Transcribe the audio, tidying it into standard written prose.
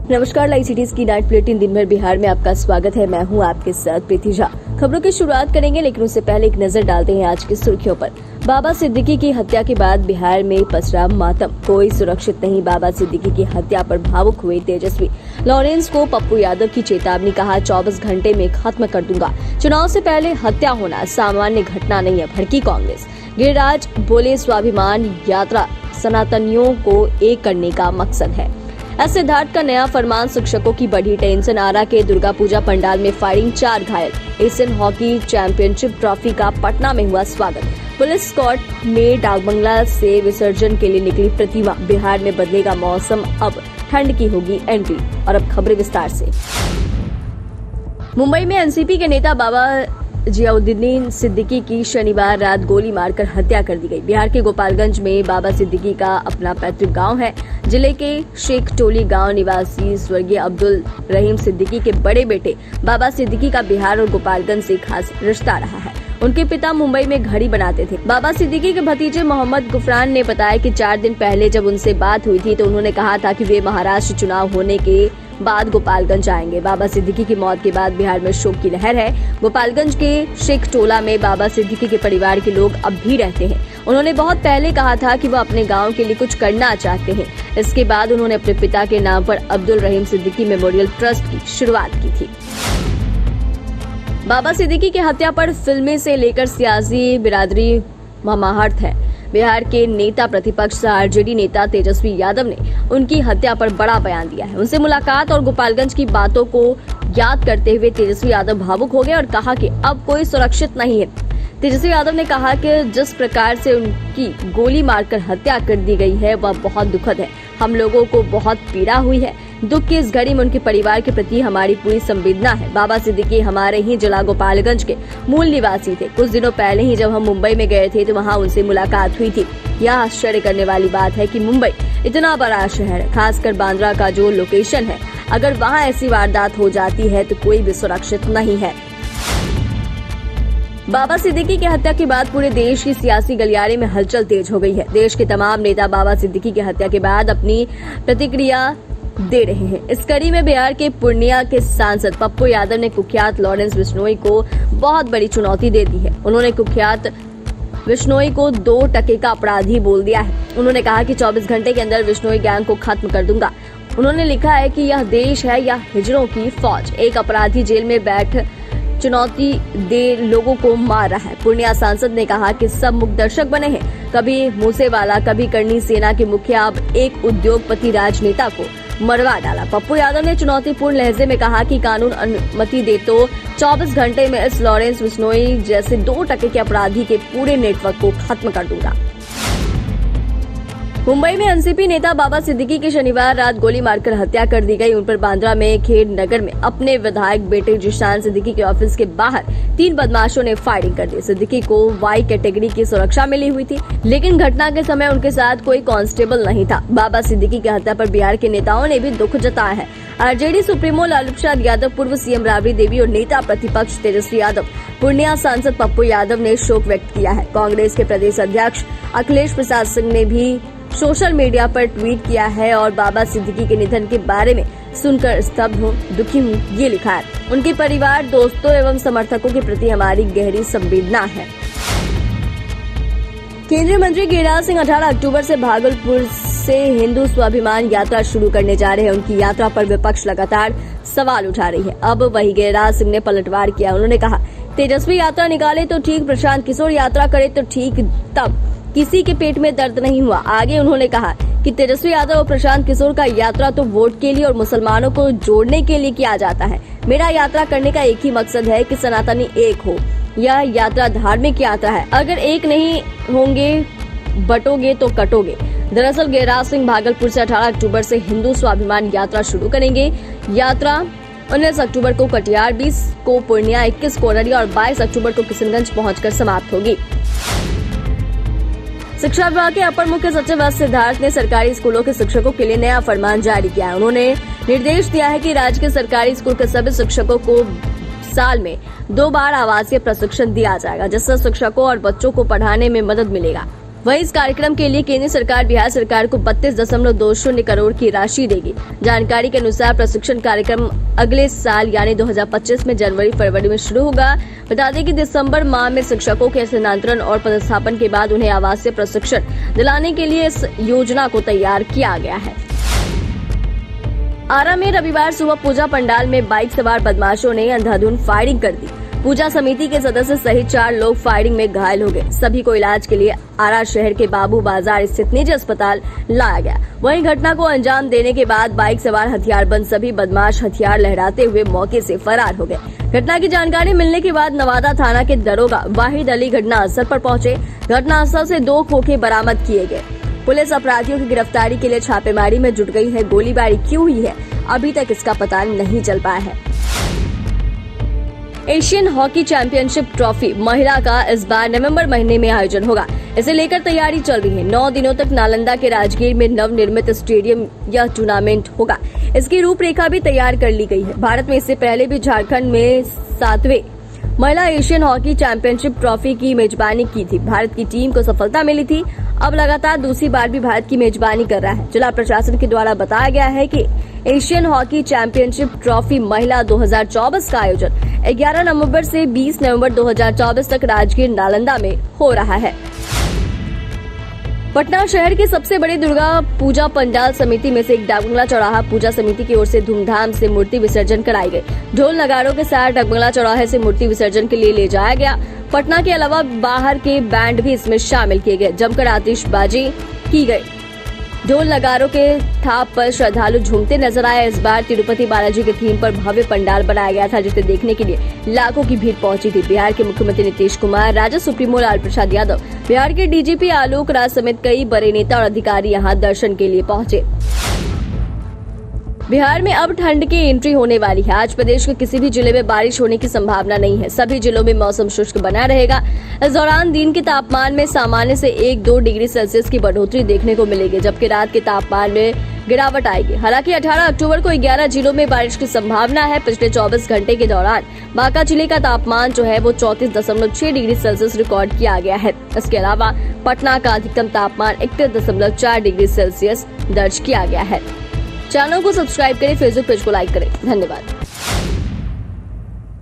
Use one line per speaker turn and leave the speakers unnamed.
नमस्कार, live cities की night bulletin दिन भर बिहार में आपका स्वागत है। मैं हूं आपके साथ प्रीति झा। खबरों की शुरुआत करेंगे, लेकिन उससे पहले एक नजर डालते हैं आज की सुर्खियों पर। बाबा सिद्दीकी की हत्या के बाद बिहार में पसरा मातम, कोई सुरक्षित नहीं। बाबा सिद्दीकी की हत्या पर भावुक हुए तेजस्वी लॉरेंस को पप्पू यादव की चेतावनी, कहा 24 घंटे में खत्म कर दूंगा। चुनाव से पहले हत्या होना सामान्य घटना नहीं है, भड़की कांग्रेस। गिरिराज बोले स्वाभिमान यात्रा सनातनियों को एक करने का मकसद है। सिद्धार्थ का नया फरमान, शिक्षकों की बढ़ी टेंशन। आरा के दुर्गा पूजा पंडाल में फायरिंग, 4 घायल। एशियन हॉकी चैंपियनशिप ट्रॉफी का पटना में हुआ स्वागत। पुलिस कोर्ट में डाकबंगला से विसर्जन के लिए निकली प्रतिमा। बिहार में बदलेगा मौसम, अब ठंड की होगी एंट्री। और अब खबरें विस्तार से। मुंबई में एनसीपी के नेता बाबा जियाउद्दीन सिद्दीकी की शनिवार रात गोली मारकर हत्या कर दी गई। बिहार के गोपालगंज में बाबा सिद्दीकी का अपना पैतृक गांव है। जिले के शेख टोली गांव निवासी स्वर्गीय अब्दुल रहीम सिद्दीकी के बड़े बेटे बाबा सिद्दीकी का बिहार और गोपालगंज से खास रिश्ता रहा है। उनके पिता मुंबई में घड़ी बनाते थे। बाबा सिद्दीकी के भतीजे मोहम्मद गुफरान ने बताया कि 4 दिन पहले जब उनसे बात हुई थी तो उन्होंने कहा था कि वे महाराष्ट्र चुनाव होने के बाद गोपालगंज आएंगे। बाबा सिद्दीकी की मौत के बाद बिहार में शोक की लहर है। गोपालगंज के शेख टोला में बाबा सिद्दीकी के परिवार के लोग अब भी रहते हैं। उन्होंने बहुत पहले कहा था कि वो अपने गांव के लिए कुछ करना चाहते हैं। इसके बाद उन्होंने अपने पिता के नाम पर अब्दुल रहीम सिद्दीकी मेमोरियल ट्रस्ट की शुरुआत की थी। बाबा सिद्दीकी की हत्या पर फिल्मी से लेकर सियासी बिरादरी ममाहत है। बिहार के नेता प्रतिपक्ष आरजेडी नेता तेजस्वी यादव ने उनकी हत्या पर बड़ा बयान दिया है। उनसे मुलाकात और गोपालगंज की बातों को याद करते हुए तेजस्वी यादव भावुक हो गए और कहा कि अब कोई सुरक्षित नहीं है। तेजस्वी यादव ने कहा कि जिस प्रकार से उनकी गोली मारकर हत्या कर दी गई है वह बहुत दुखद है। हम लोगों को बहुत पीड़ा हुई है। दुख की इस घड़ी में उनके परिवार के प्रति हमारी पूरी संवेदना है। बाबा सिद्दीकी हमारे ही जिला गोपालगंज के मूल निवासी थे। कुछ दिनों पहले ही जब हम मुंबई में गए थे तो वहां उनसे मुलाकात हुई थी। यह आश्चर्य करने वाली बात है कि मुंबई इतना बड़ा शहर है, खासकर बांद्रा का जो लोकेशन है, अगर वहाँ ऐसी वारदात हो जाती है तो कोई भी सुरक्षित नहीं है। बाबा सिद्दीकी की हत्या के बाद पूरे देश की सियासी गलियारे में हलचल तेज हो गई है। देश के तमाम नेता बाबा सिद्दीकी की हत्या के बाद अपनी प्रतिक्रिया दे रहे हैं। इस कड़ी में बिहार के पूर्णिया के सांसद पप्पू यादव ने कुख्यात लॉरेंस बिश्नोई को बहुत बड़ी चुनौती दे दी है। उन्होंने कुख्यात बिश्नोई को 2 टके का अपराधी बोल दिया है। उन्होंने कहा कि 24 घंटे के अंदर बिश्नोई गैंग को खत्म कर दूंगा। उन्होंने लिखा है कि यह देश है या हिजड़ों की फौज। एक अपराधी जेल में बैठ चुनौती दे लोगों को मार रहा है। पूर्णिया सांसद ने कहा कि सब मुखदर्शक बने हैं, कभी मूसेवाला, कभी करनी सेना के मुखिया, अब एक उद्योगपति राजनेता को मरवा डाला। पप्पू यादव ने चुनौतीपूर्ण लहजे में कहा कि कानून अनुमति दे तो 24 घंटे में इस लॉरेंस बिश्नोई जैसे 2 टके के अपराधी के पूरे नेटवर्क को खत्म कर दूंगा। मुंबई में एनसीपी नेता बाबा सिद्दीकी की शनिवार रात गोली मारकर हत्या कर दी गई। उन पर बांद्रा में खेड नगर में अपने विधायक बेटे जिशान सिद्दीकी के ऑफिस के बाहर 3 बदमाशों ने फायरिंग कर दी। सिद्दीकी को वाई कैटेगरी की सुरक्षा मिली हुई थी, लेकिन घटना के समय उनके साथ कोई कांस्टेबल नहीं था। बाबा सिद्दीकी की हत्या पर बिहार के नेताओं ने भी दुख जताया है। आरजेडी सुप्रीमो लालू प्रसाद यादव, पूर्व सीएम राबड़ी देवी और नेता प्रतिपक्ष तेजस्वी यादव, पूर्णिया सांसद पप्पू यादव ने शोक व्यक्त किया है। कांग्रेस के प्रदेश अध्यक्ष अखिलेश प्रसाद सिंह ने भी सोशल मीडिया पर ट्वीट किया है और बाबा सिद्दीकी के निधन के बारे में सुनकर स्तब्ध हूँ, दुखी हूँ, ये लिखा है। उनके परिवार, दोस्तों एवं समर्थकों के प्रति हमारी गहरी संवेदना है। केंद्रीय मंत्री गिरिराज सिंह 18 अक्टूबर से भागलपुर से हिंदू स्वाभिमान यात्रा शुरू करने जा रहे हैं। उनकी यात्रा पर विपक्ष लगातार सवाल उठा रही है। अब वही गिरिराज सिंह ने पलटवार किया। उन्होंने कहा, तेजस्वी यात्रा निकाले तो ठीक, प्रशांत किशोर यात्रा करे तो ठीक, तब किसी के पेट में दर्द नहीं हुआ। आगे उन्होंने कहा कि तेजस्वी यादव और प्रशांत किशोर का यात्रा तो वोट के लिए और मुसलमानों को जोड़ने के लिए किया जाता है। मेरा यात्रा करने का एक ही मकसद है कि सनातनी एक हो। यह यात्रा धार्मिक यात्रा है, अगर एक नहीं होंगे, बटोगे तो कटोगे। दरअसल गिरिराज सिंह भागलपुर से 18 अक्टूबर से हिंदू स्वाभिमान यात्रा शुरू करेंगे। यात्रा 19 अक्टूबर को कटिहार, 20 को पूर्णिया, 21 को अररिया और 22 अक्टूबर को किशनगंज पहुंचकर समाप्त होगी। शिक्षा विभाग के अपर मुख्य सचिव एस सिद्धार्थ ने सरकारी स्कूलों के शिक्षकों के लिए नया फरमान जारी किया है। उन्होंने निर्देश दिया है कि राज्य के सरकारी स्कूल के सभी शिक्षकों को साल में 2 बार आवासीय प्रशिक्षण दिया जाएगा, जिससे शिक्षकों और बच्चों को पढ़ाने में मदद मिलेगा। वहीं इस कार्यक्रम के लिए केंद्र सरकार बिहार सरकार को 32.20 करोड़ की राशि देगी। जानकारी के अनुसार प्रशिक्षण कार्यक्रम अगले साल यानी 2025 में जनवरी फरवरी में शुरू होगा। बता दें कि दिसंबर माह में शिक्षकों के स्थानांतरण और पदस्थापन के बाद उन्हें आवासीय प्रशिक्षण दिलाने के लिए इस योजना को तैयार किया गया है। आरा में रविवार सुबह पूजा पंडाल में बाइक सवार बदमाशों ने अंधाधुंध फायरिंग कर दी। पूजा समिति के सदस्य सहित 4 लोग फायरिंग में घायल हो गए। सभी को इलाज के लिए आरा शहर के बाबू बाजार स्थित निजी अस्पताल लाया गया। वहीं घटना को अंजाम देने के बाद बाइक सवार हथियारबंद सभी बदमाश हथियार लहराते हुए मौके से फरार हो गए। घटना की जानकारी मिलने के बाद नवादा थाना के दरोगा वाहिद अली घटनास्थल पर पहुंचे। घटनास्थल से 2 खोखे बरामद किए गए। पुलिस अपराधियों की गिरफ्तारी के लिए छापेमारी में जुट गई है। गोलीबारी क्यों हुई है, अभी तक इसका पता नहीं चल पाया है। एशियन हॉकी चैंपियनशिप ट्रॉफी महिला का इस बार नवंबर महीने में आयोजन होगा। इसे लेकर तैयारी चल रही है। 9 दिनों तक नालंदा के राजगीर में नवनिर्मित स्टेडियम यह टूर्नामेंट होगा। इसकी रूपरेखा भी तैयार कर ली गई है। भारत में इससे पहले भी झारखंड में 7वें महिला एशियन हॉकी चैंपियनशिप ट्रॉफी की मेजबानी की थी। भारत की टीम को सफलता मिली थी। अब लगातार दूसरी बार भी भारत की मेजबानी कर रहा है। जिला प्रशासन के द्वारा बताया गया है कि एशियन हॉकी चैंपियनशिप ट्रॉफी महिला 2024 का आयोजन 11 नवंबर से 20 नवंबर 2024 तक राजगीर नालंदा में हो रहा है। पटना शहर की सबसे बड़ी दुर्गा पूजा पंडाल समिति में से एक डाकबंगला चौराहा पूजा समिति की ओर से धूमधाम से मूर्ति विसर्जन कराई गई। ढोल नगाड़ों के साथ डाकबंगला चौराहे से मूर्ति विसर्जन के लिए ले जाया गया। पटना के अलावा बाहर के बैंड भी इसमें शामिल किए गए। जमकर आतिशबाजी की गई। ढोल नगाड़ों के थाप पर श्रद्धालु झूमते नजर आए। इस बार तिरुपति बालाजी के थीम पर भव्य पंडाल बनाया गया था, जिसे देखने के लिए लाखों की भीड़ पहुंची थी। बिहार के मुख्यमंत्री नीतीश कुमार, राजद सुप्रीमो लालू प्रसाद यादव, बिहार के डीजीपी आलोक राज समेत कई बड़े नेता और अधिकारी यहां दर्शन के लिए पहुंचे। बिहार में अब ठंड की एंट्री होने वाली है। आज प्रदेश के किसी भी जिले में बारिश होने की संभावना नहीं है। सभी जिलों में मौसम शुष्क बना रहेगा। इस दौरान दिन के तापमान में सामान्य से 1-2 डिग्री सेल्सियस की बढ़ोतरी देखने को मिलेगी, जबकि रात के तापमान में गिरावट आएगी। हालांकि 18 अक्टूबर को 11 जिलों में बारिश की संभावना है। पिछले 24 घंटे के दौरान बांका जिले का तापमान जो है वो 34.6 डिग्री सेल्सियस रिकॉर्ड किया गया है। इसके अलावा पटना का अधिकतम तापमान 31.4 डिग्री सेल्सियस दर्ज किया गया है। चैनल को सब्सक्राइब करें, फेसबुक पेज को लाइक करें। धन्यवाद।